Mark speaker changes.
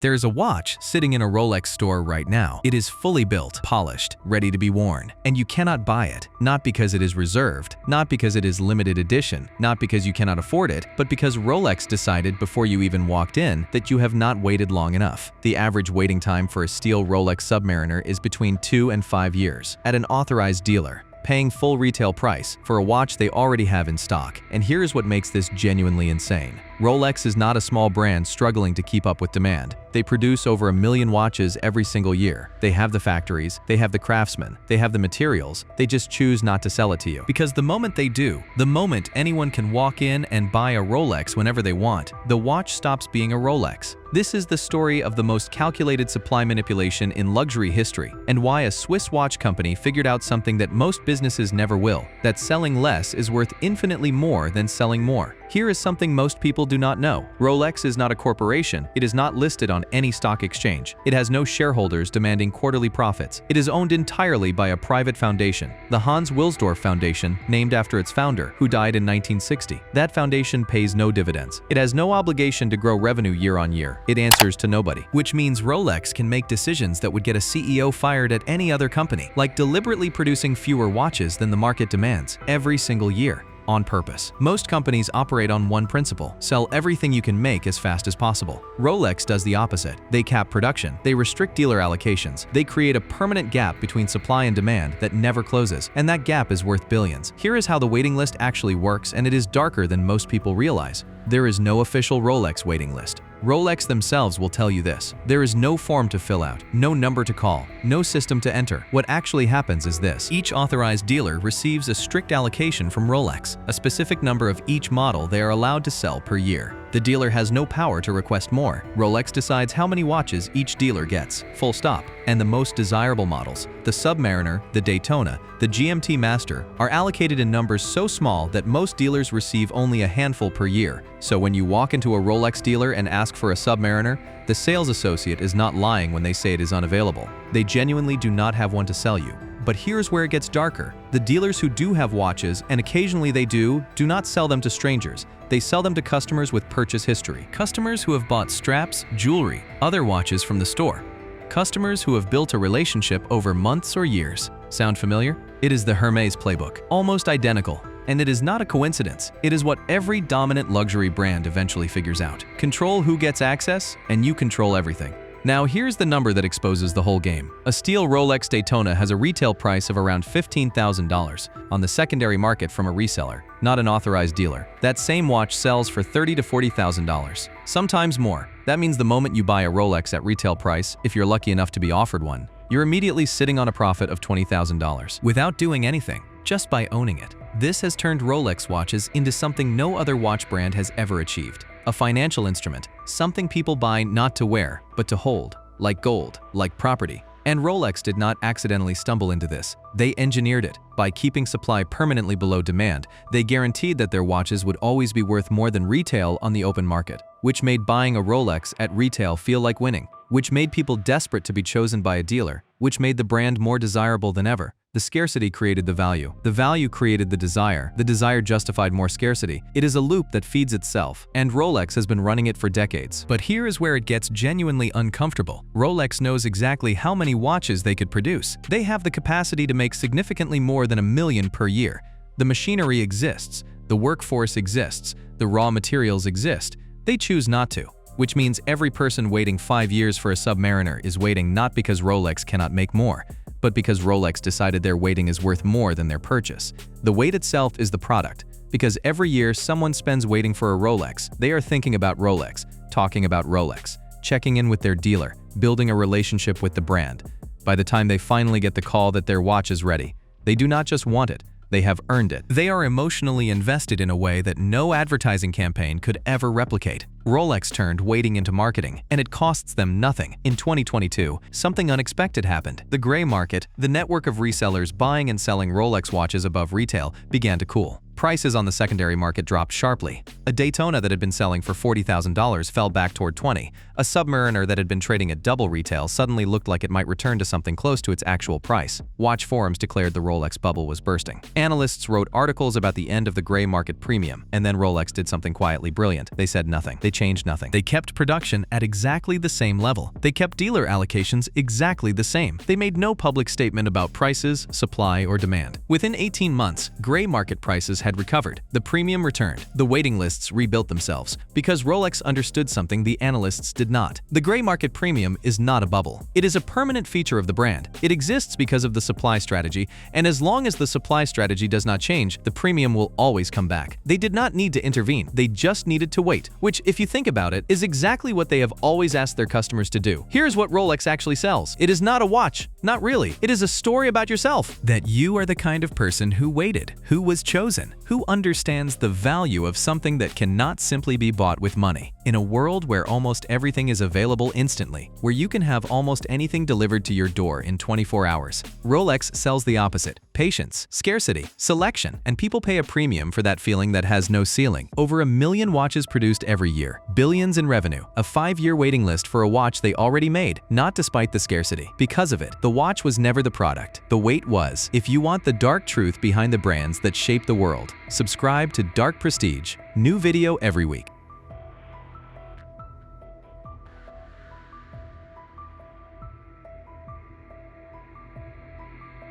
Speaker 1: There is a watch sitting in a Rolex store right now. It is fully built, polished, ready to be worn, and you cannot buy it, not because it is reserved, not because it is limited edition, not because you cannot afford it, but because Rolex decided before you even walked in that you have not waited long enough. The average waiting time for a steel Rolex Submariner is between 2 and 5 years at an authorized dealer, paying full retail price for a watch they already have in stock. And here's what makes this genuinely insane. Rolex is not a small brand struggling to keep up with demand. They produce over 1 million watches every single year. They have the factories, they have the craftsmen, they have the materials, they just choose not to sell it to you. Because the moment they do, the moment anyone can walk in and buy a Rolex whenever they want, the watch stops being a Rolex. This is the story of the most calculated supply manipulation in luxury history, and why a Swiss watch company figured out something that most businesses never will, that selling less is worth infinitely more than selling more. Here is something most people do not know. Rolex is not a corporation. It is not listed on any stock exchange. It has no shareholders demanding quarterly profits. It is owned entirely by a private foundation, the Hans Wilsdorf Foundation, named after its founder, who died in 1960. That foundation pays no dividends. It has no obligation to grow revenue year on year. It answers to nobody, which means Rolex can make decisions that would get a CEO fired at any other company, like deliberately producing fewer watches than the market demands every single year. On purpose. Most companies operate on one principle: sell everything you can make as fast as possible. Rolex does the opposite. They cap production, they restrict dealer allocations, they create a permanent gap between supply and demand that never closes, and that gap is worth billions. Here is how the waiting list actually works, and it is darker than most people realize. There is no official Rolex waiting list. Rolex themselves will tell you this. There is no form to fill out, no number to call, no system to enter. What actually happens is this: each authorized dealer receives a strict allocation from Rolex, a specific number of each model they are allowed to sell per year. The dealer has no power to request more. Rolex decides how many watches each dealer gets, full stop. And the most desirable models, the Submariner, the Daytona, the GMT Master, are allocated in numbers so small that most dealers receive only a handful per year. So when you walk into a Rolex dealer and ask for a Submariner, the sales associate is not lying when they say it is unavailable. They genuinely do not have one to sell you. But here's where it gets darker. The dealers who do have watches, and occasionally they do not sell them to strangers. They sell them to customers with purchase history. Customers who have bought straps, jewelry, other watches from the store. Customers who have built a relationship over months or years. Sound familiar? It is the Hermès playbook, almost identical. And it is not a coincidence. It is what every dominant luxury brand eventually figures out. Control who gets access, and you control everything. Now here's the number that exposes the whole game. A steel Rolex Daytona has a retail price of around $15,000 on the secondary market from a reseller, not an authorized dealer. That same watch sells for $30,000 to $40,000, sometimes more. That means the moment you buy a Rolex at retail price, if you're lucky enough to be offered one, you're immediately sitting on a profit of $20,000 without doing anything, just by owning it. This has turned Rolex watches into something no other watch brand has ever achieved. A financial instrument, something people buy not to wear, but to hold, like gold, like property. And Rolex did not accidentally stumble into this. They engineered it. By keeping supply permanently below demand, they guaranteed that their watches would always be worth more than retail on the open market, which made buying a Rolex at retail feel like winning, which made people desperate to be chosen by a dealer, which made the brand more desirable than ever. The scarcity created the value created the desire justified more scarcity. It is a loop that feeds itself, and Rolex has been running it for decades. But here is where it gets genuinely uncomfortable. Rolex knows exactly how many watches they could produce. They have the capacity to make significantly more than 1 million per year. The machinery exists, the workforce exists, the raw materials exist. They choose not to, which means every person waiting 5 years for a Submariner is waiting not because Rolex cannot make more, but because Rolex decided their waiting is worth more than their purchase. The wait itself is the product, because every year someone spends waiting for a Rolex. They are thinking about Rolex, talking about Rolex, checking in with their dealer, building a relationship with the brand. By the time they finally get the call that their watch is ready, they do not just want it, they have earned it. They are emotionally invested in a way that no advertising campaign could ever replicate. Rolex turned waiting into marketing, and it costs them nothing. In 2022, something unexpected happened. The gray market, the network of resellers buying and selling Rolex watches above retail, began to cool. Prices on the secondary market dropped sharply. A Daytona that had been selling for $40,000 fell back toward $20,000. A Submariner that had been trading at double retail suddenly looked like it might return to something close to its actual price. Watch forums declared the Rolex bubble was bursting. Analysts wrote articles about the end of the gray market premium, and then Rolex did something quietly brilliant. They said nothing. They changed nothing. They kept production at exactly the same level. They kept dealer allocations exactly the same. They made no public statement about prices, supply, or demand. Within 18 months, gray market prices had recovered. The premium returned. The waiting lists rebuilt themselves because Rolex understood something the analysts did not. The gray market premium is not a bubble. It is a permanent feature of the brand. It exists because of the supply strategy, and as long as the supply strategy does not change, the premium will always come back. They did not need to intervene. They just needed to wait, which, if you think about it, is exactly what they have always asked their customers to do. Here's what Rolex actually sells. It is not a watch. Not really. It is a story about yourself. That you are the kind of person who waited, who was chosen, who understands the value of something that cannot simply be bought with money. In a world where almost everything is available instantly, where you can have almost anything delivered to your door in 24 hours, Rolex sells the opposite: patience, scarcity, selection, and people pay a premium for that feeling that has no ceiling. Over 1 million watches produced every year, billions in revenue, a 5-year waiting list for a watch they already made, not despite the scarcity. Because of it, the watch was never the product. The wait was. If you want the dark truth behind the brands that shape the world, subscribe to Dark Prestige. New video every week.